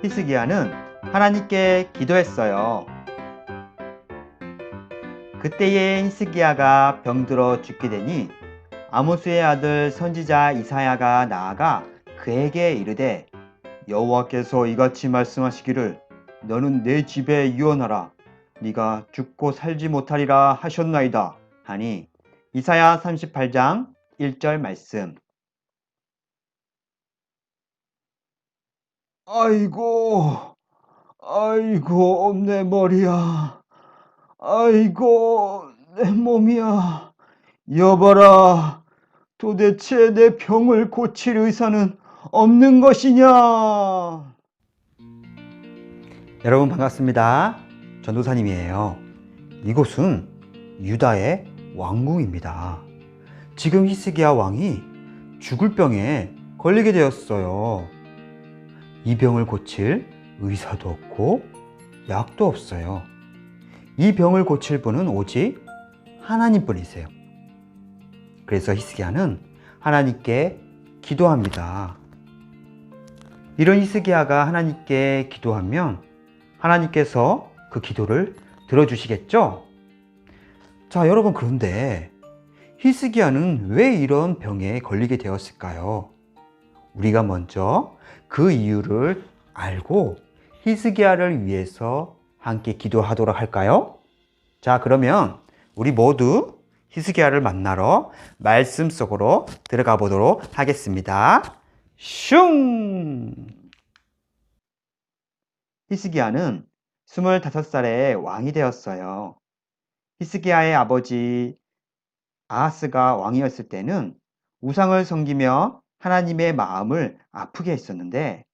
히스기야는 하나님께 기도했어요. 그때에 히스기야가 병들어 죽게 되니 아모스의 아들 선지자 이사야가 나아가 그에게 이르되 여호와께서 이같이 말씀하시기를 너는 내 집에 유언하라 네가 죽고 살지 못하리라 하셨나이다 하니 이사야 38장 1절 말씀. 아이고 아이고 내 머리야, 아이고 내 몸이야, 여봐라 도대체 내 병을 고칠 의사는 없는 것이냐? 여러분 반갑습니다. 전도사님이에요. 이곳은 유다의 왕궁입니다. 지금 히스기야 왕이 죽을 병에 걸리게 되었어요. 이 병을 고칠 의사도 없고 약도 없어요. 이 병을 고칠 분은 오직 하나님뿐이세요. 그래서 히스기야는 하나님께 기도합니다. 이런 히스기야가 하나님께 기도하면 하나님께서 그 기도를 들어주시겠죠? 자, 여러분, 그런데 히스기야는 왜 이런 병에 걸리게 되었을까요? 우리가 먼저 그 이유를 알고 히스기야를 위해서 함께 기도하도록 할까요? 자, 그러면 우리 모두 히스기야를 만나러 말씀 속으로 들어가 보도록 하겠습니다. 슝! 히스기야는 25살에 왕이 되었어요. 히스기야의 아버지 아하스가 왕이었을 때는 우상을 섬기며 하나님의 마음을 아프게 했었는데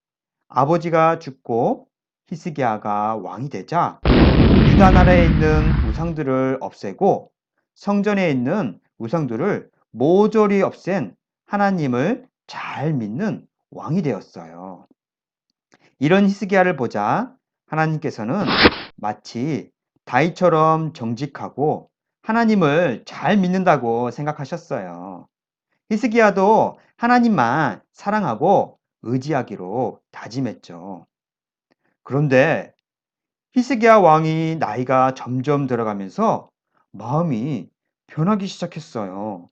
아버지가 죽고 히스기야가 왕이 되자 유다 나라에 있는 우상들을 없애고 성전에 있는 우상들을 모조리 없앤 하나님을 잘 믿는 왕이 되었어요. 이런 히스기야를 보자 하나님께서는 마치 다윗처럼 정직하고 하나님을 잘 믿는다고 생각하셨어요. 히스기야도 하나님만 사랑하고 의지하기로 다짐했죠. 그런데 히스기야 왕이 나이가 점점 들어가면서 마음이 변하기 시작했어요.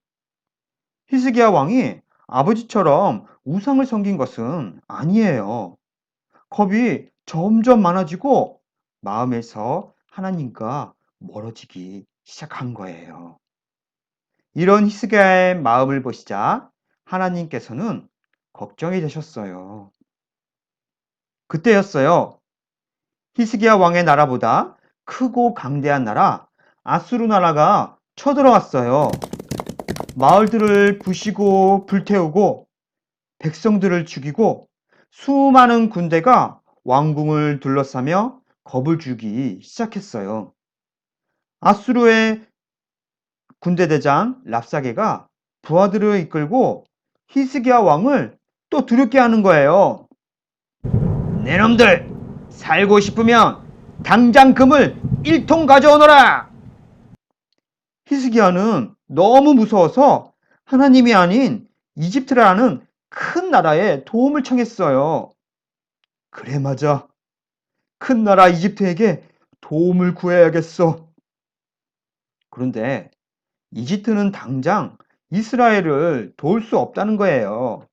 히스기야 왕이 아버지처럼 우상을 섬긴 것은 아니에요. 겁이 점점 많아지고 마음에서 하나님과 멀어지기 시작한 거예요. 이런 히스기야의 마음을 보시자 하나님께서는 걱정이 되셨어요. 그때였어요. 히스기야 왕의 나라보다 크고 강대한 나라 아수르 나라가 쳐들어왔어요. 마을들을 부시고 불태우고 백성들을 죽이고 수많은 군대가 왕궁을 둘러싸며 겁을 주기 시작했어요. 아수르의 군대대장 랍사게가 부하들을 이끌고 히스기야 왕을 또 두렵게 하는 거예요. 내놈들 살고 싶으면 당장 금을 1통 가져오너라. 히스기야는 너무 무서워서 하나님이 아닌 이집트라는 큰 나라에 도움을 청했어요. 그래, 맞아. 큰 나라 이집트에게 도움을 구해야겠어. 그런데 이집트는 당장 이스라엘을 도울 수 없다는 거예요.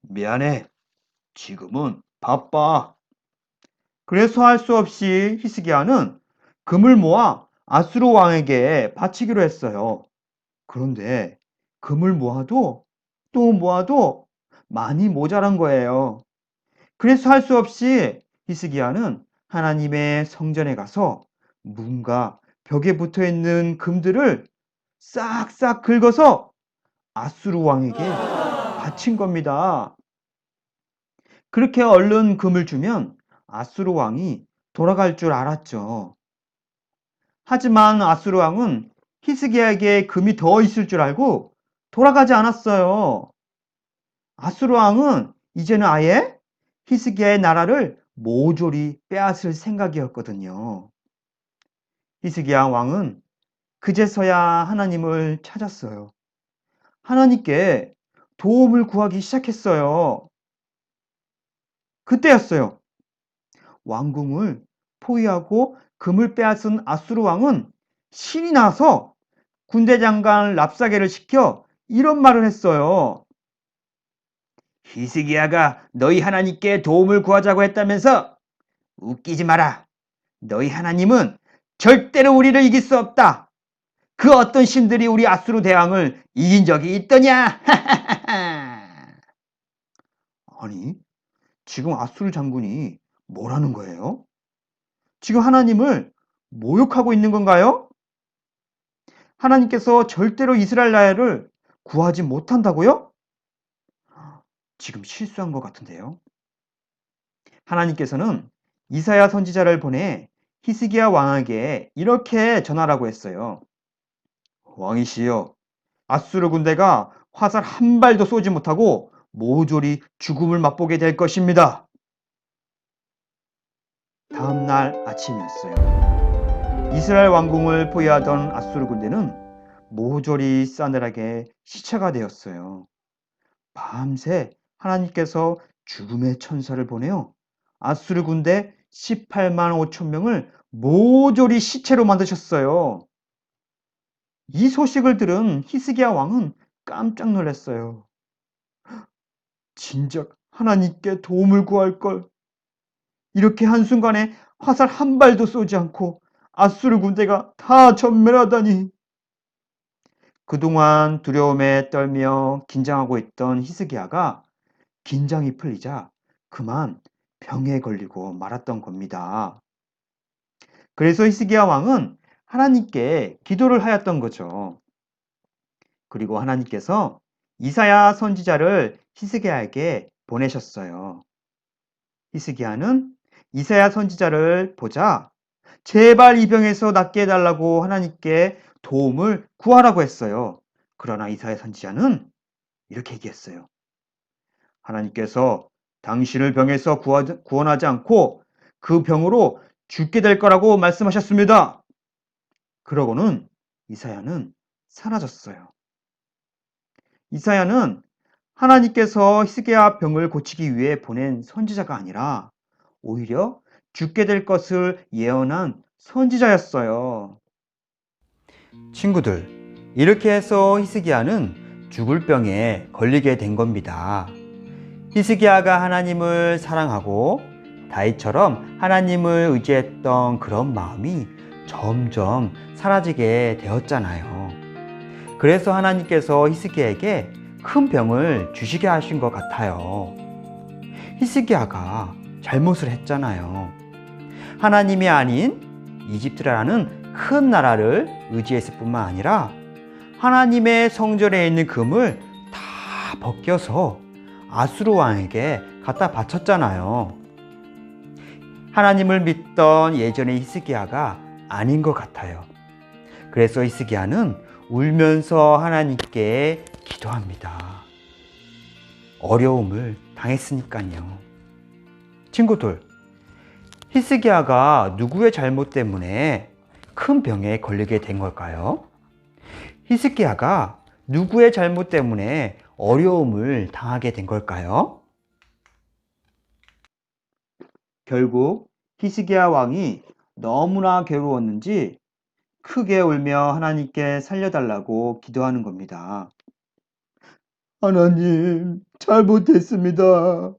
미안해. 지금은 바빠. 그래서 할 수 없이 히스기야는 금을 모아 아수르 왕에게 바치기로 했어요. 그런데 금을 모아도 또 모아도 많이 모자란 거예요. 그래서 할 수 없이 히스기야는 하나님의 성전에 가서 문과 벽에 붙어 있는 금들을 싹싹 긁어서 아수르 왕에게 바친 겁니다. 그렇게 얼른 금을 주면 아수르 왕이 돌아갈 줄 알았죠. 하지만 아수르 왕은 히스기야에게 금이 더 있을 줄 알고 돌아가지 않았어요. 아수르 왕은 이제는 아예 히스기야의 나라를 모조리 빼앗을 생각이었거든요. 히스기야 왕은 그제서야 하나님을 찾았어요. 하나님께 도움을 구하기 시작했어요. 그때였어요. 왕궁을 포위하고 금을 빼앗은 아수르 왕은 신이 나서 군대 장관 랍사게를 시켜 이런 말을 했어요. 히스기야가 너희 하나님께 도움을 구하자고 했다면서? 웃기지 마라. 너희 하나님은 절대로 우리를 이길 수 없다. 그 어떤 신들이 우리 아수르 대왕을 이긴 적이 있더냐? 아니, 지금 아수르 장군이 뭐라는 거예요? 지금 하나님을 모욕하고 있는 건가요? 하나님께서 절대로 이스라엘 나라를 구하지 못한다고요? 지금 실수한 것 같은데요. 하나님께서는 이사야 선지자를 보내 히스기야 왕에게 이렇게 전하라고 했어요. 왕이시여, 아수르 군대가 화살 한 발도 쏘지 못하고 모조리 죽음을 맛보게 될 것입니다. 다음 날 아침이었어요. 이스라엘 왕궁을 포위하던 아수르 군대는 모조리 싸늘하게 시체가 되었어요. 밤새 하나님께서 죽음의 천사를 보내어 아수르 군대 18만 5천 명을 모조리 시체로 만드셨어요. 이 소식을 들은 히스기야 왕은 깜짝 놀랐어요. 진작 하나님께 도움을 구할 걸. 이렇게 한순간에 화살 한 발도 쏘지 않고 아수르 군대가 다 전멸하다니. 그동안 두려움에 떨며 긴장하고 있던 히스기야가 긴장이 풀리자 그만 병에 걸리고 말았던 겁니다. 그래서 히스기야 왕은 하나님께 기도를 하였던 거죠. 그리고 하나님께서 이사야 선지자를 히스기야에게 보내셨어요. 히스기야는 이사야 선지자를 보자 제발 이 병에서 낫게 해달라고 하나님께 도움을 구하라고 했어요. 그러나 이사야 선지자는 이렇게 얘기했어요. 하나님께서 당신을 병에서 구원하지 않고 그 병으로 죽게 될 거라고 말씀하셨습니다. 그러고는 이사야는 사라졌어요. 이사야는 하나님께서 히스기야 병을 고치기 위해 보낸 선지자가 아니라 오히려 죽게 될 것을 예언한 선지자였어요. 친구들, 이렇게 해서 히스기야는 죽을 병에 걸리게 된 겁니다. 히스기야가 하나님을 사랑하고 다윗처럼 하나님을 의지했던 그런 마음이 점점 사라지게 되었잖아요. 그래서 하나님께서 히스기야에게 큰 병을 주시게 하신 것 같아요. 히스기야가 잘못을 했잖아요. 하나님이 아닌 이집트라는 큰 나라를 의지했을 뿐만 아니라 하나님의 성전에 있는 금을 다 벗겨서 아수르 왕에게 갖다 바쳤잖아요. 하나님을 믿던 예전의 히스기야가 아닌 것 같아요. 그래서 히스기야는 울면서 하나님께 기도합니다. 어려움을 당했으니까요. 친구들, 히스기야가 누구의 잘못 때문에 큰 병에 걸리게 된 걸까요? 히스기야가 누구의 잘못 때문에 어려움을 당하게 된 걸까요? 결국 히스기야 왕이 너무나 괴로웠는지 크게 울며 하나님께 살려달라고 기도하는 겁니다. 하나님, 잘못했습니다.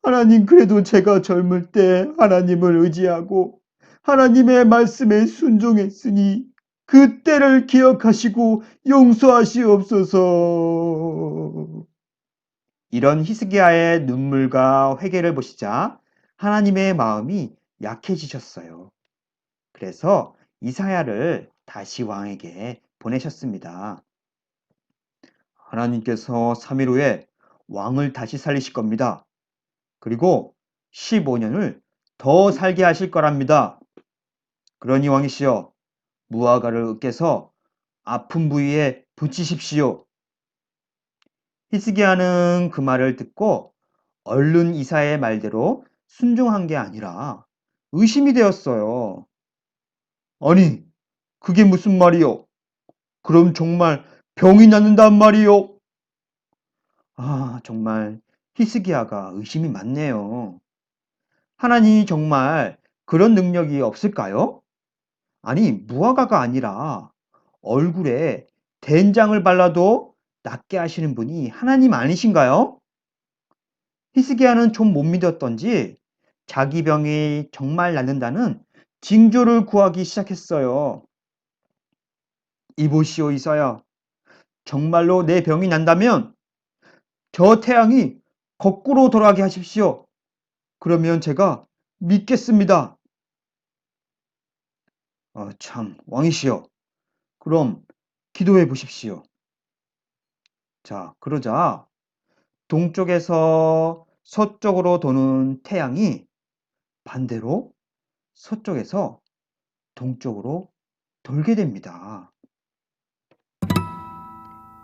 하나님, 그래도 제가 젊을 때 하나님을 의지하고 하나님의 말씀에 순종했으니 그때를 기억하시고 용서하시옵소서. 이런 히스기야의 눈물과 회개를 보시자 하나님의 마음이 약해지셨어요. 그래서 이사야를 다시 왕에게 보내셨습니다. 하나님께서 3일 후에 왕을 다시 살리실 겁니다. 그리고 15년을 더 살게 하실 거랍니다. 그러니 왕이시여, 무화과를 으깨서 아픈 부위에 붙이십시오. 히스기야는 그 말을 듣고 얼른 이사야의 말대로 순종한 게 아니라 의심이 되었어요. 아니, 그게 무슨 말이요? 그럼 정말 병이 낫는단 말이요? 정말 히스기야가 의심이 많네요. 하나님이 정말 그런 능력이 없을까요? 아니, 무화과가 아니라 얼굴에 된장을 발라도 낫게 하시는 분이 하나님 아니신가요? 히스기야는 좀 못 믿었던지 자기 병이 정말 낫는다는 징조를 구하기 시작했어요. 이보시오, 이사야. 정말로 내 병이 난다면 저 태양이 거꾸로 돌아가게 하십시오. 그러면 제가 믿겠습니다. 참, 왕이시여. 그럼 기도해 보십시오. 자, 그러자 동쪽에서 서쪽으로 도는 태양이 반대로 서쪽에서 동쪽으로 돌게 됩니다.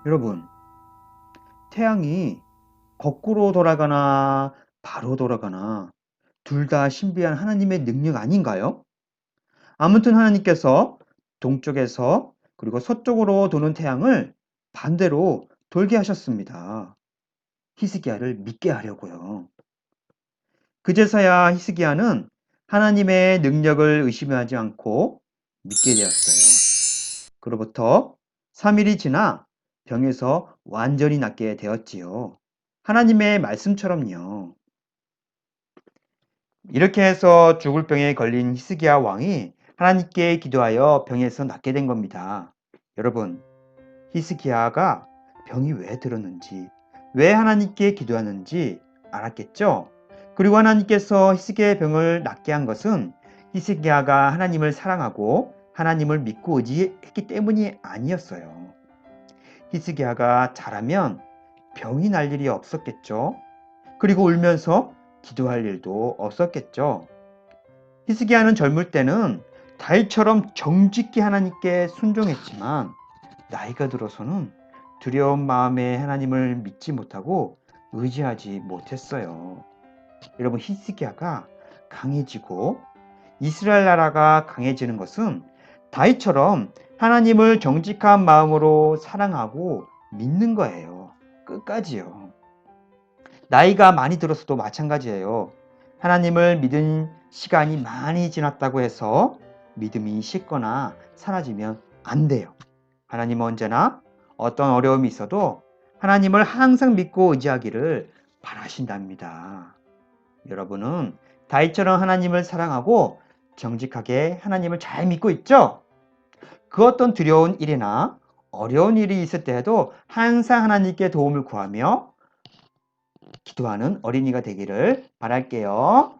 여러분, 태양이 거꾸로 돌아가나 바로 돌아가나 둘 다 신비한 하나님의 능력 아닌가요? 아무튼 하나님께서 동쪽에서 그리고 서쪽으로 도는 태양을 반대로 돌게 하셨습니다. 히스기야를 믿게 하려고요. 그제서야 히스기야는 하나님의 능력을 의심하지 않고 믿게 되었어요. 그로부터 3일이 지나 병에서 완전히 낫게 되었지요. 하나님의 말씀처럼요. 이렇게 해서 죽을 병에 걸린 히스기야 왕이 하나님께 기도하여 병에서 낫게 된 겁니다. 여러분, 히스기야가 병이 왜 들었는지, 왜 하나님께 기도하는지 알았겠죠? 그리고 하나님께서 히스기야의 병을 낫게 한 것은 히스기야가 하나님을 사랑하고 하나님을 믿고 의지했기 때문이 아니었어요. 히스기야가 잘하면 병이 날 일이 없었겠죠? 그리고 울면서 기도할 일도 없었겠죠? 히스기야는 젊을 때는 다윗처럼 정직히 하나님께 순종했지만 나이가 들어서는 두려운 마음에 하나님을 믿지 못하고 의지하지 못했어요. 여러분, 히스기야가 강해지고 이스라엘 나라가 강해지는 것은 다윗처럼 하나님을 정직한 마음으로 사랑하고 믿는 거예요. 끝까지요. 나이가 많이 들어서도 마찬가지예요. 하나님을 믿은 시간이 많이 지났다고 해서 믿음이 식거나 사라지면 안 돼요. 하나님은 언제나 어떤 어려움이 있어도 하나님을 항상 믿고 의지하기를 바라신답니다. 여러분은 다윗처럼 하나님을 사랑하고 정직하게 하나님을 잘 믿고 있죠? 그 어떤 두려운 일이나 어려운 일이 있을 때에도 항상 하나님께 도움을 구하며 기도하는 어린이가 되기를 바랄게요.